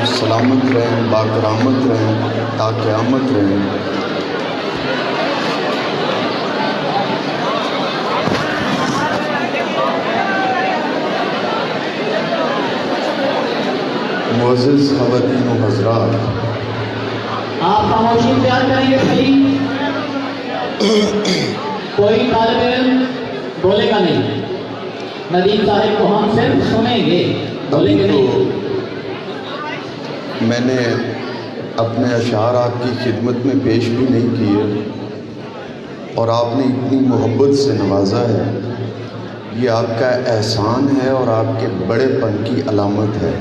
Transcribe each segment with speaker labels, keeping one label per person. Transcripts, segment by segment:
Speaker 1: सलामत रहें, बाकरामत रहें, ताक़यामत रहें। मुअज़्ज़िज़ ख़वातीन व हज़रात,
Speaker 2: आप खामोशी इख्तियार करेंगे प्लीज। कोई तालिब इल्म बोलेगा नहीं। नदीम साहिब को हम सिर्फ सुनेंगे, बोलेंगे नहीं।
Speaker 1: मैंने अपने अशार आपकी खिदमत में पेश भी नहीं किए और आपने इतनी मोहब्बत से नवाजा है। ये आपका एहसान है और आपके बड़ेपन की अलामत है।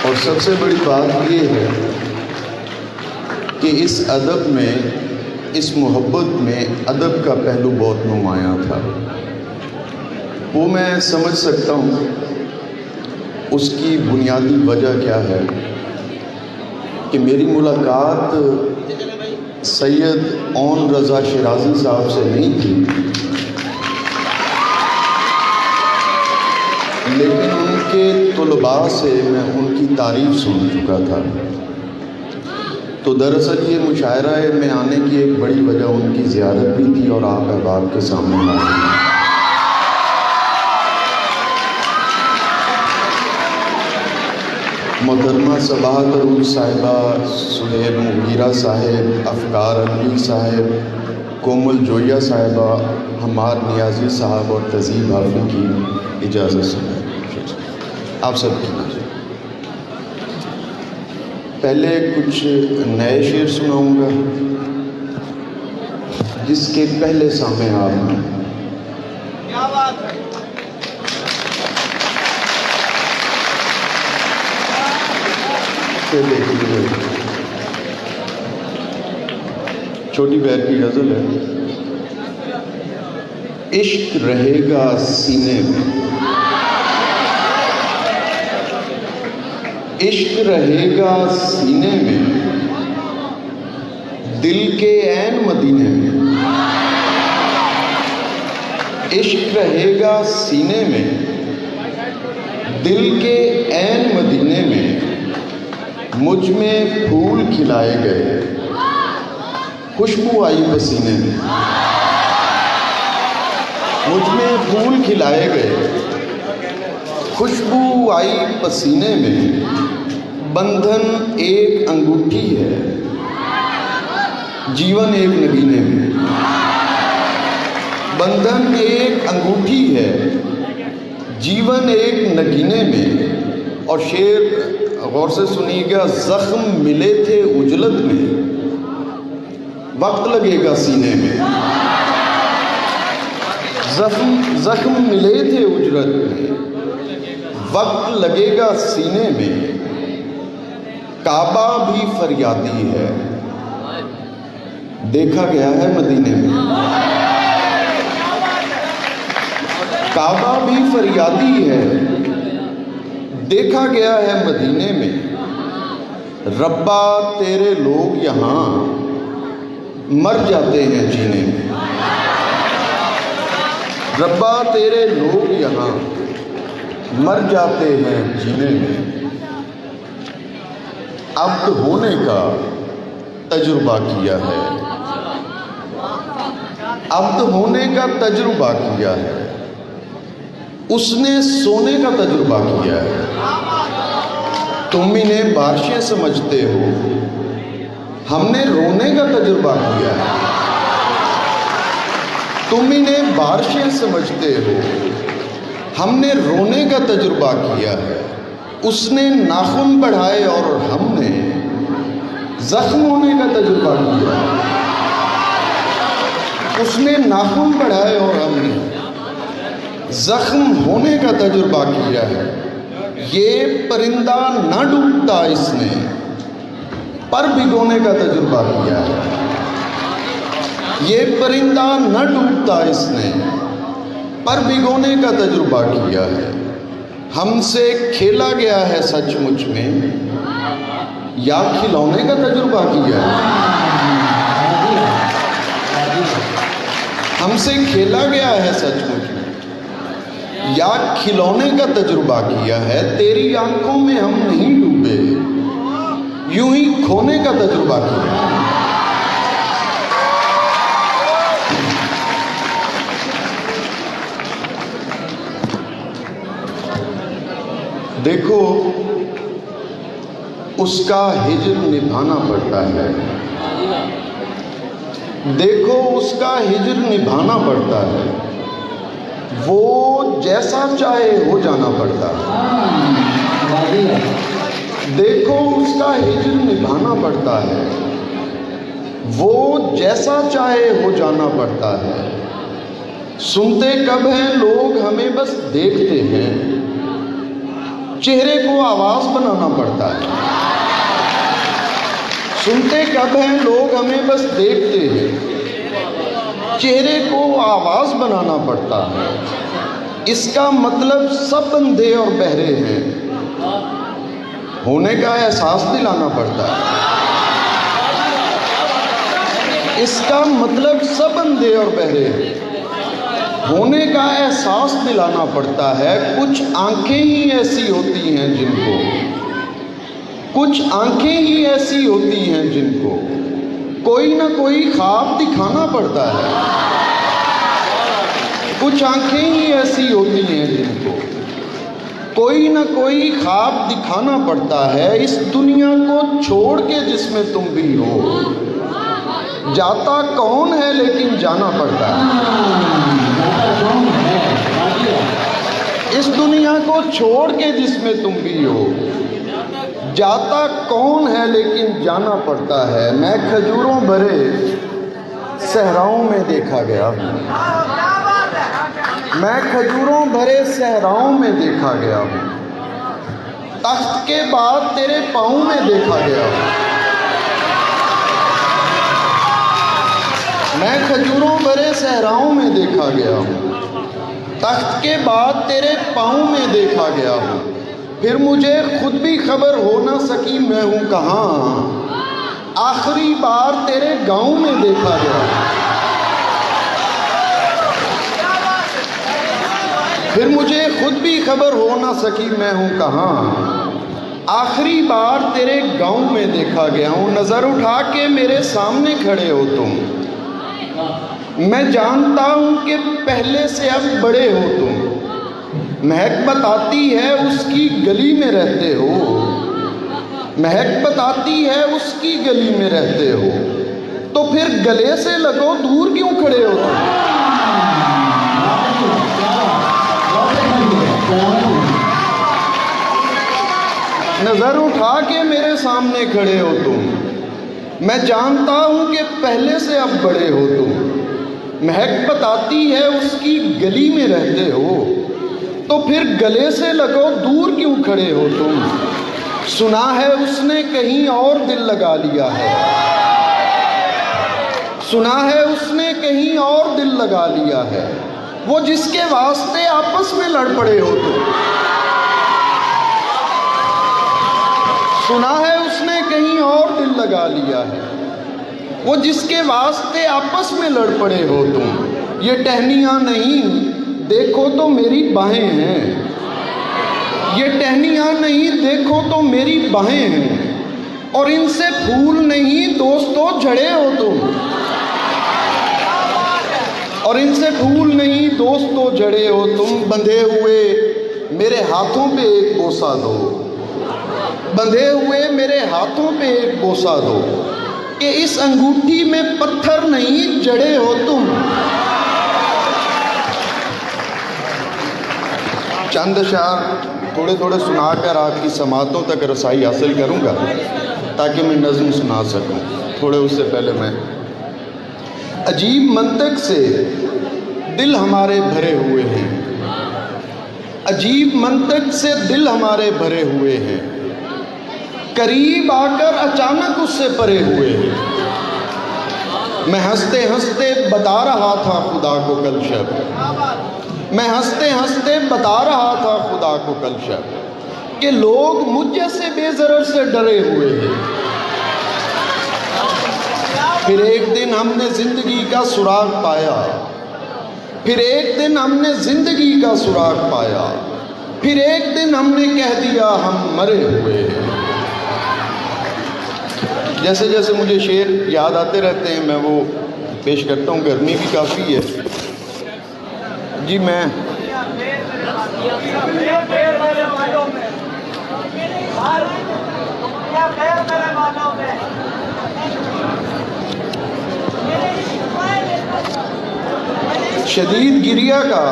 Speaker 1: और सबसे बड़ी बात ये है कि इस अदब में, इस मोहब्बत में अदब का पहलू बहुत नुमायाँ था। वो मैं समझ सकता हूँ उसकी बुनियादी वजह क्या है कि मेरी मुलाकात सैयद ओन रज़ा शिराज़ी साहब से नहीं थी, लेकिन उनके तुलबा से मैं उनकी तारीफ़ सुन चुका था। तो दरअसल ये मुशायरा में आने की एक बड़ी वजह उनकी ज़ियारत भी थी और आप अहबाब के सामने हाज़िर हैं। मोहतरमा सबाहत अरूज साहिबा, सुहेब मुगीरा साहिब, अफ़कार अली साहिब, कोमल जोया साहिबा, हमार नियाज़ी साहब और तज़ीब हाफ़ी की इजाज़त से आप सब की नजर पहले कुछ नए शेर सुनाऊंगा, जिसके पहले सामने आप
Speaker 2: क्या बात है।
Speaker 1: देखिए छोटी बहर की गज़ल है। इश्क रहेगा सीने में, इश्क रहेगा सीने में, दिल के ऐन मदीने में। इश्क रहेगा सीने में, दिल के ऐन मदीने में। मुझ में फूल खिलाए गए, खुशबू आई पसीने में। मुझ में फूल खिलाए गए, खुशबू आई पसीने में। बंधन एक अंगूठी है, जीवन एक नगीने में। बंधन एक अंगूठी है, जीवन एक नगीने में। और शेर गौर से सुनिएगा। जख्म मिले थे उजलत में, वक्त लगेगा सीने में। जख्म मिले थे उजलत में, वक्त लगेगा सीने में। काबा भी फरियादी है, देखा गया है मदीने में। काबा भी फरियादी है, देखा गया है मदीने में। रब्बा तेरे लोग यहाँ मर जाते हैं जीने में। रब्बा तेरे लोग यहाँ मर जाते हैं जीने में। अब्द होने का तजुर्बा किया है, अब्द होने का तजुर्बा किया है। उसने सोने का तजुर्बा किया है। तुम इन्हें बारिशें समझते हो, हमने रोने का तजुर्बा किया है। तुम इन्हें बारिशें समझते हो, हमने रोने का तजुर्बा किया है। उसने नाखून बढ़ाए और हमने जख्म होने का तजुर्बा किया है। उसने नाखून बढ़ाए और हमने जख्म होने का तजुर्बा किया है। ये परिंदा न डूबता इसने पर भिगोने का तजुर्बा किया है। ये परिंदा न डूबता इसने पर भिगोने का तजुर्बा किया है। हमसे खेला गया है सचमुच में, या खिलौने का तजुर्बा किया है। हमसे खेला गया है सचमुच में, या खिलौने का तजुर्बा किया है। तेरी आंखों में हम नहीं डूबे, यूं ही खोने का तजुर्बा किया। देखो, उसका हिज्र निभाना पड़ता है। देखो, उसका हिज्र निभाना पड़ता है। वो जैसा चाहे हो जाना पड़ता है। देखो, उसका हिज्र निभाना पड़ता है। वो जैसा चाहे हो जाना पड़ता है। सुनते कब हैं लोग, हमें बस देखते हैं। चेहरे को आवाज बनाना पड़ता है। सुनते कब हैं लोग, हमें बस देखते हैं। चेहरे को आवाज बनाना पड़ता है। इसका मतलब सब अंधे और बहरे हैं, होने का एहसास दिलाना पड़ता है। इसका मतलब सब अंधे और बहरे हैं, होने का एहसास दिलाना पड़ता है। कुछ आंखें ही ऐसी होती हैं जिनको, कुछ आंखें ही ऐसी होती हैं जिनको कोई ना कोई ख्वाब दिखाना पड़ता है। कुछ आंखें ही ऐसी होती हैं जिनको कोई ना कोई ख्वाब दिखाना पड़ता है। इस दुनिया को छोड़ के जिसमें तुम भी हो, जाता कौन है लेकिन जाना पड़ता है। इस दुनिया को छोड़ के जिसमें तुम भी हो, जाता कौन है लेकिन जाना पड़ता है। मैं खजूरों भरे सहराओं में देखा गया हूँ। मैं खजूरों भरे सहराओं में देखा गया हूँ। तख्त के बाद तेरे पाँव में देखा गया हूँ। मैं खजूरों भरे सहराओं में देखा गया हूँ। तख्त के बाद तेरे पाँव में देखा गया हूँ। फिर मुझे खुद भी खबर हो ना सकी मैं हूँ कहाँ। आखिरी बार तेरे गांव में देखा गया। फिर मुझे खुद भी खबर हो ना सकी मैं हूँ कहाँ। आखिरी बार तेरे गांव में देखा गया हूँ। नज़र उठा के मेरे सामने खड़े हो तुम। मैं जानता हूँ कि पहले से अब बड़े हो तुम। महक बताती है उसकी गली में रहते हो। महक बताती है उसकी गली में रहते हो। तो फिर गले से लगो, दूर क्यों खड़े हो तुम? नजर उठा के मेरे सामने खड़े हो तुम। मैं जानता हूं कि पहले से अब बड़े हो तुम। महक बताती है उसकी गली में रहते हो। तो फिर गले से लगो, दूर क्यों खड़े हो तुम? सुना है उसने कहीं और दिल लगा लिया है। सुना है उसने कहीं और दिल लगा लिया है। वो जिसके वास्ते आपस में लड़ पड़े हो तुम। सुना है उसने कहीं और दिल लगा लिया है। वो जिसके वास्ते आपस में लड़ पड़े हो तुम। ये टहनियाँ नहीं, देखो तो मेरी बाहें हैं। ये टहनियाँ नहीं, देखो तो मेरी बाहें हैं। और इनसे फूल नहीं दोस्तों झड़े हो तुम। और इनसे फूल नहीं दोस्तों झड़े हो तुम। बंधे हुए मेरे हाथों पे एक बोसा दो। बंधे हुए मेरे हाथों पे एक बोसा दो कि इस अंगूठी में पत्थर नहीं जड़े हो तुम। चंद अशार थोड़े थोड़े सुनाकर आपकी समातों तक रसाई हासिल करूंगा ताकि मैं नज़्म सुना सकूं। थोड़े उससे पहले मैं अजीब मंतक से दिल हमारे भरे हुए हैं। अजीब मंतक से दिल हमारे भरे हुए हैं। करीब आकर अचानक उससे परे हुए हैं। मैं हंसते हंसते बता रहा था खुदा को कल शब। मैं हंसते हंसते बता रहा था खुदा को कल शब कि लोग मुझ जैसे बेज़रर से डरे हुए हैं। फिर एक दिन हमने जिंदगी का सुराग पाया। फिर एक दिन हमने जिंदगी का सुराग पाया, फिर एक दिन हमने कह दिया हम मरे हुए हैं। जैसे जैसे मुझे शेर याद आते रहते हैं मैं वो पेश करता हूँ। गर्मी भी काफ़ी है जी। मैं शदीद गिरिया का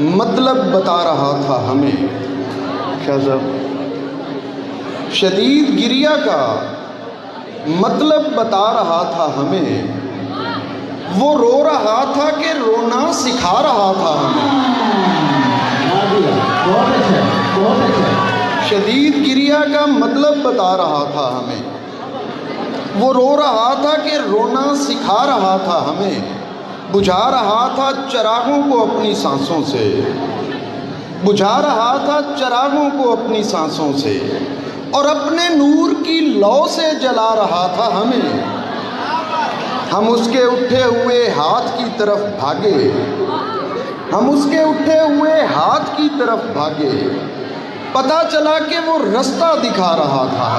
Speaker 1: मतलब बता रहा था हमें। क्या साहब? शदीद गिरिया का मतलब बता रहा था हमें, वो रो रहा था कि रोना सिखा रहा था हमें।
Speaker 2: बहुत अच्छा, बहुत अच्छा।
Speaker 1: शदीद गिरिया का मतलब बता रहा था हमें, वो रो रहा था कि रोना सिखा रहा था हमें। बुझा रहा था चिरागों को अपनी सांसों से, बुझा रहा था चिरागों को अपनी सांसों से, और अपने नूर की लौ से जला रहा था हमें। हम उसके उठे हुए हाथ की तरफ भागे, हम उसके उठे हुए हाथ की तरफ भागे। पता चला कि वो रास्ता दिखा रहा था।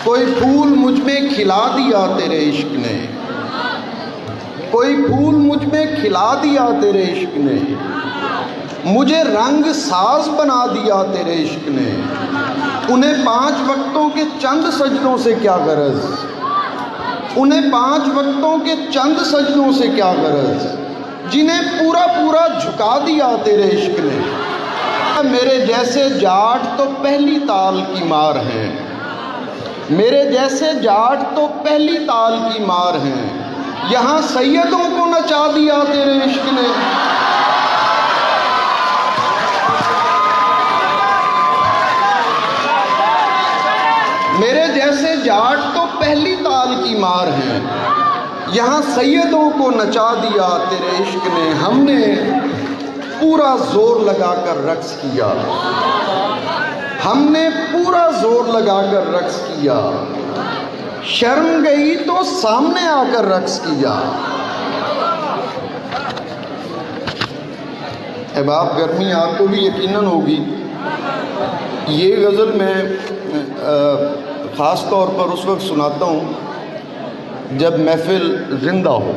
Speaker 1: कोई फूल मुझ में खिला दिया तेरे इश्क ने, कोई फूल मुझ में खिला दिया तेरे इश्क ने, मुझे रंग साज बना दिया तेरे इश्क ने। उन्हें 5 वक्तों के चंद सजदों से क्या गरज, उन्हें 5 वक्तों के चंद सजदों से क्या गरज, जिन्हें पूरा पूरा झुका दिया तेरे इश्क ने। मेरे जैसे जाट तो पहली ताल की मार हैं, मेरे जैसे जाट तो पहली ताल की मार हैं। यहाँ सैयदों को नचा दिया तेरे इश्क ने। मेरे जैसे जाट तो पहली ताल की मार हैं, यहाँ सैयदों को नचा दिया तेरे इश्क ने। हमने पूरा जोर लगाकर रक्स किया, हमने पूरा जोर लगाकर रक्स किया। शर्म गई तो सामने आकर रक्स किया। अहबाब, गर्मी आपको भी यकीनन होगी। ये गज़ल मैं ख़ास तौर पर उस वक्त सुनाता हूँ जब महफिल जिंदा हो।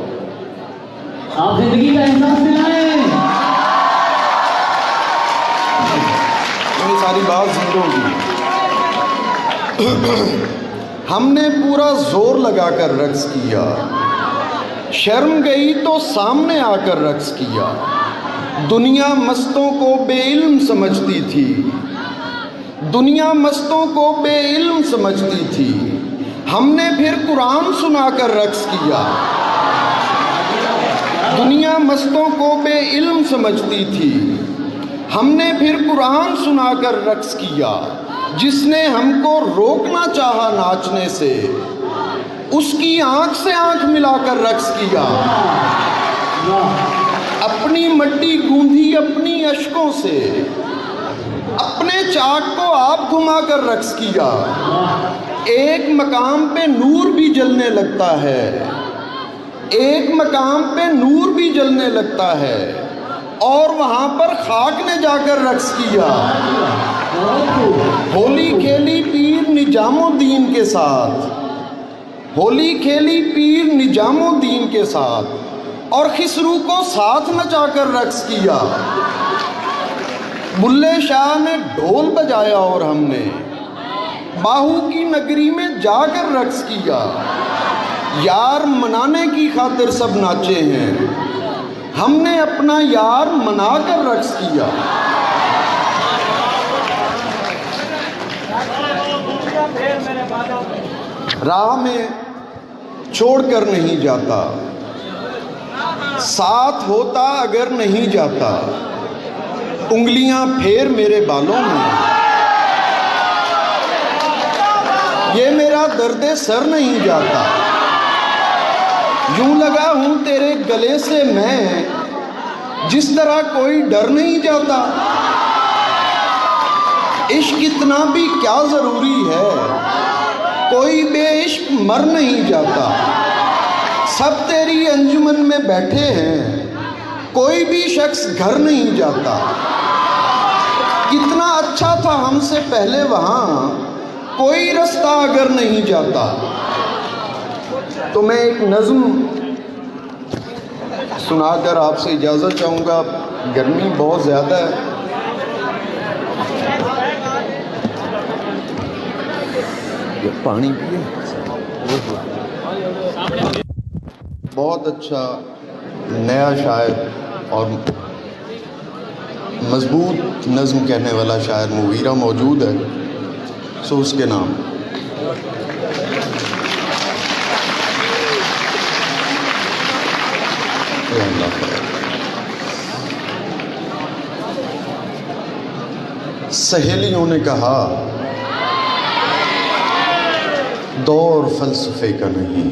Speaker 2: आप जिंदगी का एहसास दिलाएं।
Speaker 1: ये सारी बात जिंदों की। हमने पूरा जोर लगाकर रक्स किया, शर्म गई तो सामने आकर रक्स किया। दुनिया मस्तों को बेइल्म समझती थी, दुनिया मस्तों को बेइल्म समझती थी। हमने फिर कुरान सुनाकर रक्स किया। दुनिया मस्तों को बेइल्म समझती थी, हमने फिर कुरान सुनाकर रक्स किया। जिसने हमको रोकना चाहा नाचने से, उसकी आंख से आंख मिलाकर रक्स किया। अपनी मट्टी गूंधी अपनी अश्कों से, अपने चाक को आप घुमाकर रक्स किया। एक मकाम पे नूर भी जलने लगता है, एक मकाम पे नूर भी जलने लगता है, और वहाँ पर खाक ने जाकर रक्स किया। होली खेली पीर निजामुद्दीन के साथ, होली खेली पीर निजामुद्दीन के साथ, और खिसरू को साथ नचाकर रक्स किया। बुल्ले शाह ने ढोल बजाया और हमने बाहू की नगरी में जाकर रक्स किया। यार मनाने की खातिर सब नाचे हैं, हमने अपना यार मनाकर रक्स किया। राह में छोड़कर नहीं जाता, साथ होता अगर नहीं जाता। उंगलियां फेर मेरे बालों में, ये मेरा दर्द सर नहीं जाता। यूं लगा हूं तेरे गले से मैं, जिस तरह कोई डर नहीं जाता। इश्क इतना भी क्या ज़रूरी है, कोई बेइश्क मर नहीं जाता। सब तेरी अंजुमन में बैठे हैं, कोई भी शख्स घर नहीं जाता। कितना अच्छा था हमसे पहले वहाँ, कोई रास्ता अगर नहीं जाता। तो मैं एक नज़्म सुनाकर आपसे इजाज़त चाहूँगा, गर्मी बहुत ज़्यादा है। ये पानी पिए। बहुत अच्छा नया शायर और मजबूत नज़्म कहने वाला शायर मुगीरा मौजूद है, सो उसके नाम। सहेलियों ने कहा दौर फलसफे का नहीं,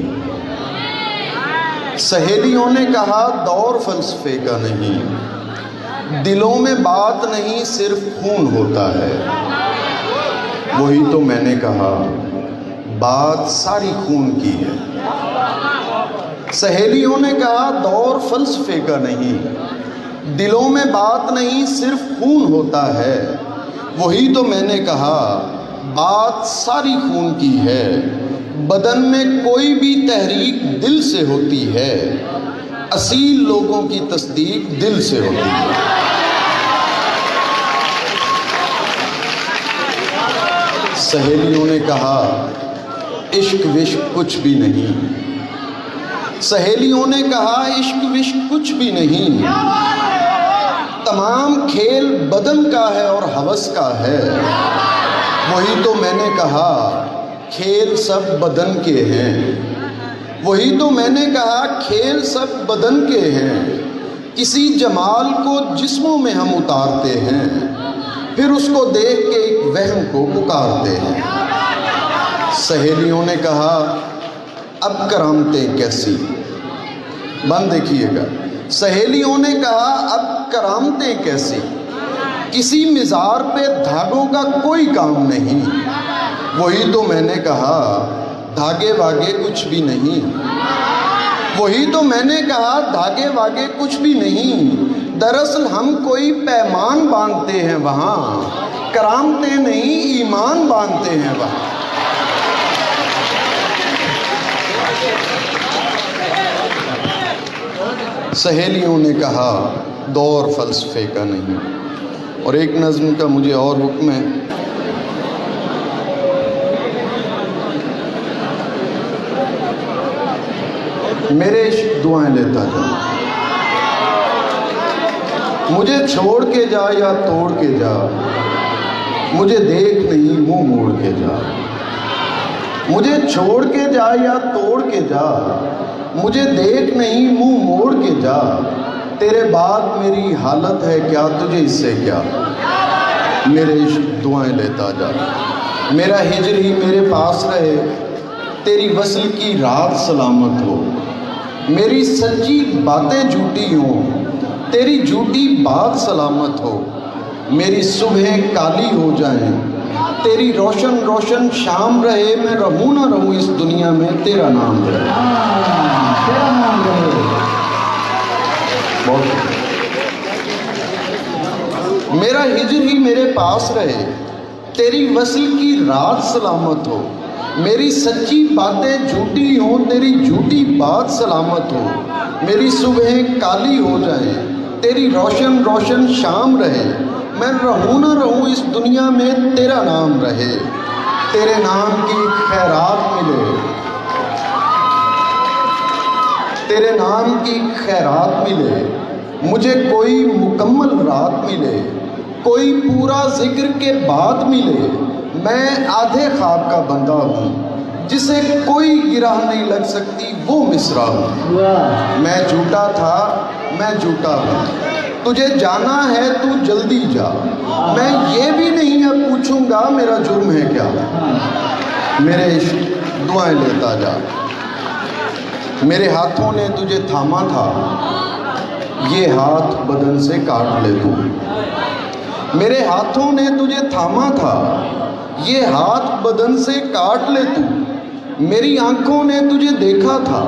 Speaker 1: सहेलियों ने कहा दौर फलसफे का नहीं, दिलों में बात नहीं सिर्फ खून होता है। वही तो मैंने कहा बात सारी खून की है। सहेलियों ने कहा दौर फलसफे का नहीं, दिलों में बात नहीं सिर्फ खून होता है। वही तो मैंने कहा बात सारी खून की है। बदन में कोई भी तहरीक दिल से होती है, असील लोगों की तस्दीक दिल से होती है। सहेलियों ने कहा इश्क विश्क कुछ भी नहीं, सहेलियों ने कहा इश्क विश्क कुछ भी नहीं, तमाम खेल बदन का है और हवस का है। वही तो मैंने कहा खेल सब बदन के हैं। वही तो मैंने कहा खेल सब बदन के हैं। किसी जमाल को जिस्मों में हम उतारते हैं, फिर उसको देख के एक वहम को पुकारते हैं। सहेलियों ने कहा अब करामतें कैसी, बंद देखिएगा। सहेलियों ने कहा अब करामतें कैसी, किसी मिज़ार पे धागों का कोई काम नहीं। वही तो मैंने कहा धागे वागे कुछ भी नहीं। वही तो मैंने कहा धागे वागे कुछ भी नहीं। दरअसल हम कोई पैमान बांधते हैं वहाँ, करामतें नहीं ईमान बांधते हैं वहाँ। सहेलियों ने कहा दौर फलसफे का नहीं। और एक नज़्म का मुझे और हुक्म है। मेरे इश्क दुआएं लेता जा, मुझे छोड़ के जा या तोड़ के जा, मुझे देख नहीं मुंह मोड़ के जा। मुझे छोड़ के जा या तोड़ के जा, मुझे देख नहीं मुंह मोड़ के जा। तेरे बाद मेरी हालत है क्या, तुझे इससे क्या। मेरे इश्क दुआएं लेता जा, मेरा हिजर ही मेरे पास रहे, तेरी वसल की रात सलामत हो। मेरी सच्ची बातें झूठी हों, तेरी झूठी बात सलामत हो। मेरी सुबह काली हो जाएं, तेरी रोशन रोशन शाम रहे। मैं रहूं ना रहूं इस दुनिया में, तेरा नाम रहे।
Speaker 2: तेरा नाम रहे।
Speaker 1: बहुत मेरा हिजर ही मेरे पास रहे, तेरी वसल की रात सलामत हो। मेरी सच्ची बातें झूठी हों, तेरी झूठी बात सलामत हो। मेरी सुबह काली हो जाए, तेरी रोशन रोशन शाम रहे। मैं रहूं ना रहूं इस दुनिया में, तेरा नाम रहे। तेरे नाम की खैरात मिले, तेरे नाम की खैरात मिले। मुझे कोई मुकम्मल रात मिले, कोई पूरा जिक्र के बाद मिले। मैं आधे ख्वाब का बंदा हूँ, जिसे कोई गिराह नहीं लग सकती वो मिसरा हूँ। मैं झूठा था, मैं झूठा हूँ, तुझे जाना है तू जल्दी जा। मैं ये भी नहीं अब पूछूंगा मेरा जुर्म है क्या। मेरे इश्क दुआएं लेता जा, मेरे हाथों ने तुझे थामा था, ये हाथ बदन से काट ले तू। मेरे हाथों ने तुझे थामा था, ये हाथ बदन से काट ले तू। मेरी आंखों ने तुझे देखा था,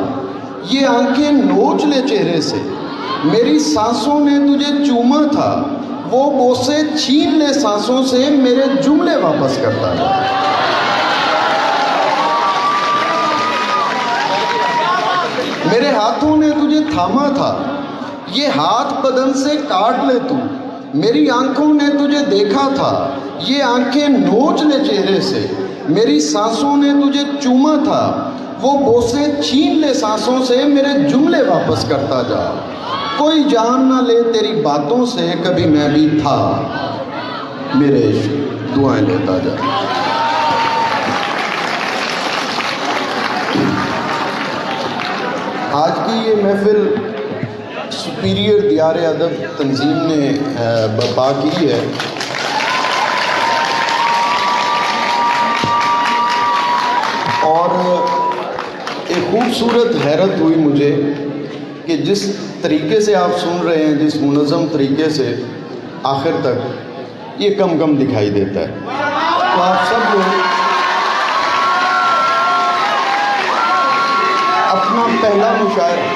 Speaker 1: ये आंखें नोच ले चेहरे से, मेरी सांसों ने तुझे चूमा था, वो बोसे छीन ले सांसों से, मेरे जुमले वापस करता है। मेरे हाथों ने तुझे थामा था, ये हाथ बदन से काट ले तू, मेरी आंखों ने तुझे देखा था, ये आंखें नोच ले चेहरे से, मेरी सांसों ने तुझे चूमा था, वो बोसे छीन ले सांसों से, मेरे जुमले वापस करता जा। कोई जान ना ले तेरी बातों से, कभी मैं भी था, मेरे इश्क दुआएं लेता जा। आज की ये महफिल सुपीरियर दियार अदब तंजीम ने बर्पा की है। और एक खूबसूरत हैरत हुई मुझे कि जिस तरीके से आप सुन रहे हैं, जिस मुनज़्ज़म तरीके से आखिर तक, ये कम कम दिखाई देता है। तो आप सब लोग अपना पहला मुशायरा,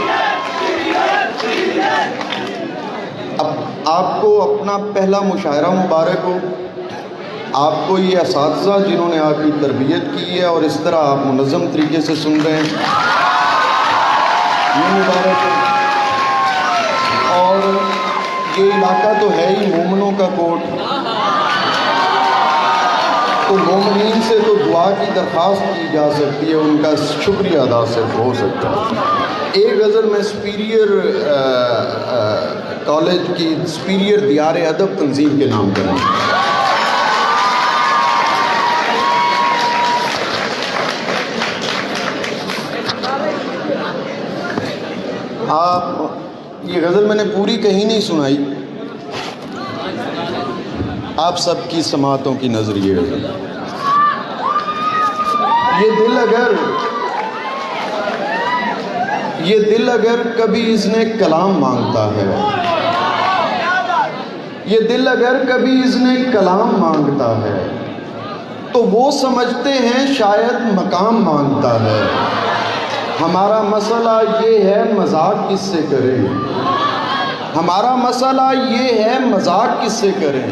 Speaker 1: अब आपको अपना पहला मुशायरा मुबारक हो। आपको ये असातिज़ा जिन्होंने आपकी तरबियत की है और इस तरह आप मुनज़्ज़म तरीके से सुन रहे हैं, ये मुबारक हो। और ये इलाका तो है ही मोमिनों का कोट, तो मोमिनीन से तो दुआ की दरख्वास्त की जा सकती है, उनका शुक्रिया अदा सिर्फ हो सकता है। एक गज़ल मैं सुपीरियर कॉलेज की सुपीरियर दियार अदब तंजीम के नाम पर हूँ। आप ये गज़ल मैंने पूरी कहीं नहीं सुनाई, आप सबकी समातों की नजरिए। ये दिल अगर कभी इसने कलाम मांगता है, ये दिल अगर कभी इसने कलाम मांगता है, तो वो समझते हैं शायद मकाम मांगता है। हमारा मसला ये है मजाक किससे करें, हमारा मसला ये है मजाक किससे करें,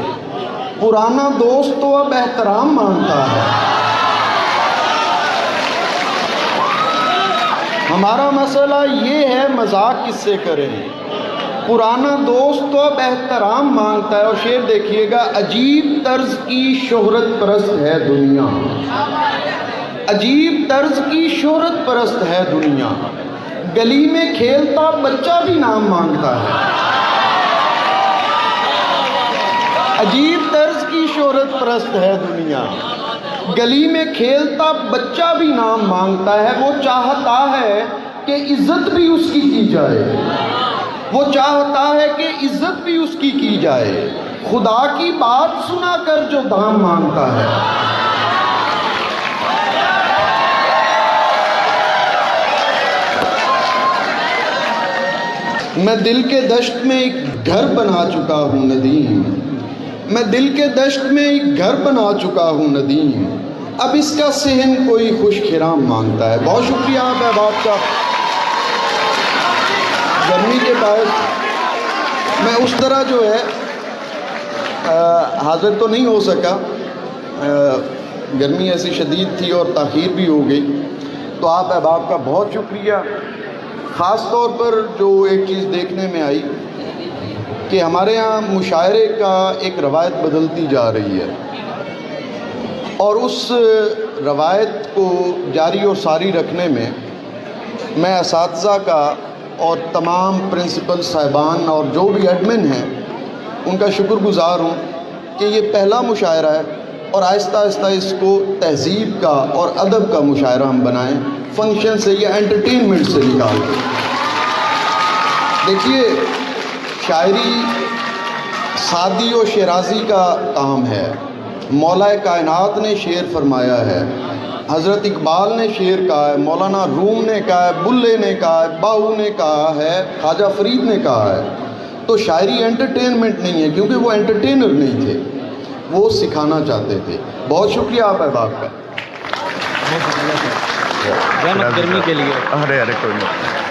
Speaker 1: पुराना दोस्त तो अब एहतराम मांगता है। हमारा मसला ये है मजाक किससे करें, पुराना दोस्त तो अब एहतराम मांगता है। और शेर देखिएगा, अजीब तर्ज की शोहरत परस्त है दुनिया, अजीब तर्ज की शोहरत परस्त है दुनिया, गली में खेलता बच्चा भी नाम मांगता है। अजीब तर्ज की शोहरत परस्त है दुनिया, गली में खेलता बच्चा भी नाम मांगता है। वो चाहता है कि इज्जत भी उसकी की जाए, वो चाहता है कि इज्जत भी उसकी की जाए, खुदा की बात सुनाकर जो दाम मांगता है। मैं दिल के दश्त में एक घर बना चुका हूँ नदीम, मैं दिल के दश्त में एक घर बना चुका हूँ नदीम, अब इसका सहन कोई खुश खिराम मांगता है। बहुत शुक्रिया आप अहबाब का। गर्मी के बाद मैं उस तरह जो है हाज़िर तो नहीं हो सका, गर्मी ऐसी शदीद थी और ताख़ीर भी हो गई, तो आप अहबाब का बहुत शुक्रिया। ख़ास तौर पर जो एक चीज़ देखने में आई कि हमारे यहाँ मुशायरे का एक रवायत बदलती जा रही है, और उस रवायत को जारी और सारी रखने में मैं असातिज़ा का और तमाम प्रिंसिपल साहिबान और जो भी एडमिन हैं उनका शुक्रगुज़ार हूँ कि ये पहला मुशायरा है, और आहिस्ता आहिस्ता इसको तहज़ीब का और अदब का मुशायरा हम बनाएं, फंक्शन से या एंटरटेनमेंट से निकाल के। देखिए, शायरी सादी और शेराजी का काम है। मौलाए कायनात ने शेर फरमाया है, हज़रत इकबाल ने शेर कहा है, मौलाना रूम ने कहा है, बुल्ले ने कहा है, बाहू ने कहा है, ख्वाजा फरीद ने कहा है। तो शायरी एंटरटेनमेंट नहीं है, क्योंकि वो एंटरटेनर नहीं थे, वो सिखाना चाहते थे। बहुत शुक्रिया आप अहबाब का।
Speaker 3: गर्मी के लिए। अरे कोई नहीं।